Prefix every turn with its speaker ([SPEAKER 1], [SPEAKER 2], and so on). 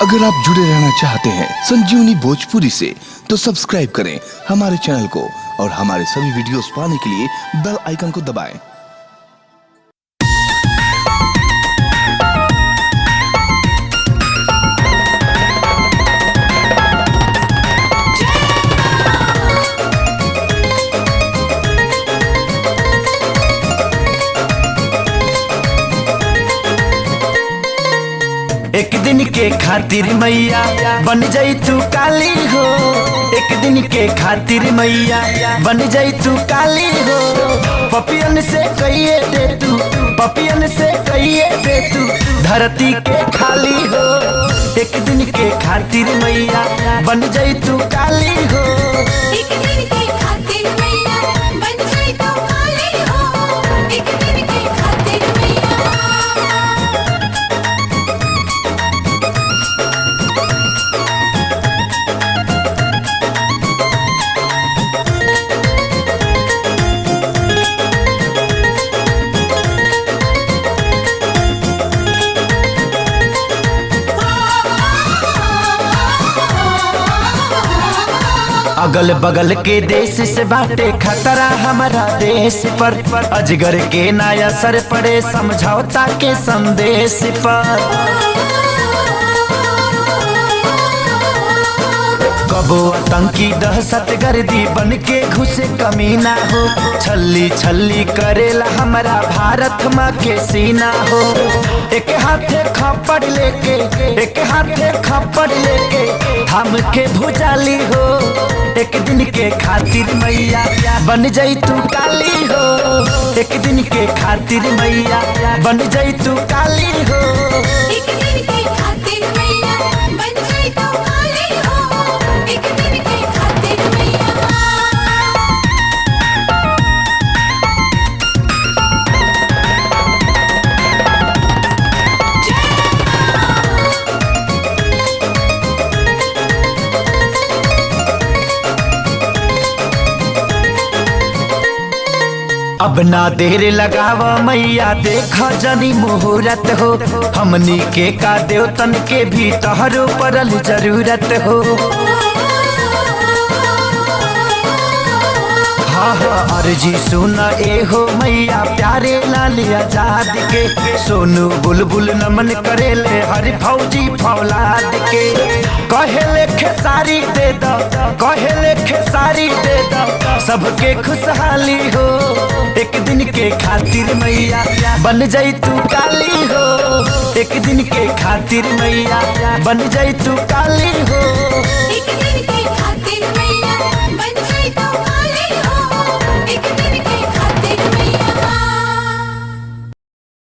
[SPEAKER 1] अगर आप जुड़े रहना चाहते हैं संजीवनी भोजपुरी से तो सब्सक्राइब करें हमारे चैनल को और हमारे सभी वीडियोस पाने के लिए बेल आइकन को दबाएं।
[SPEAKER 2] एक दिन के खातिर मैया बन जाई तू काली हो। एक दिन के खातिर मैया बन जाई तू काली हो। पपियन से कहिए दे तू, पपियन से कहिए दे तू धरती के खाली हो। एक दिन के खातिर मैया बन जाई तू काली हो।
[SPEAKER 3] एक दिन के खातिर मैया बन जाई तू काली हो। एक दिन के खातिर मैया
[SPEAKER 2] अगल बगल के देश से बाटे खतरा हमारा देश पर। अजगर के नया असर पड़े समझौता के संदेश पर। कबो आतंकी दहशत गर्दी बन के घुसे कमीना हो। छल्ली छल्ली करेला हमारा भारत माँ के सीना हो। एक हाथे खपड़ लेके, एक हाथे खपड़ लेके थाम के भुजाली हो। एक दिन के खातिर मैया बन जाई तू काली हो। एक दिन के खातिर मैया बन जाई तू काली हो।
[SPEAKER 3] एक दिन के खातिर मैया बन जाई तू काली हो। एक दिन के खातिर मैया
[SPEAKER 2] अब ना देर लगावा मैया देखा जनी मुहूर्त हो। हमनी के का देवतन के भी तोहरो परल जरूरत हो। हाँ हाँ अर्जी सुना ए हो मैया प्यारे लाल आजाद के। सोनू बुलबुल नमन करेले हर फौजी फौलाद के। कहेले खेसारी दे दो, कहेले खेसारी दे दो सबके खुशहाली हो। एक दिन के खातिर मैया बन जाई तू काली हो। एक दिन के खातिर मैया बन जाई तू काली हो।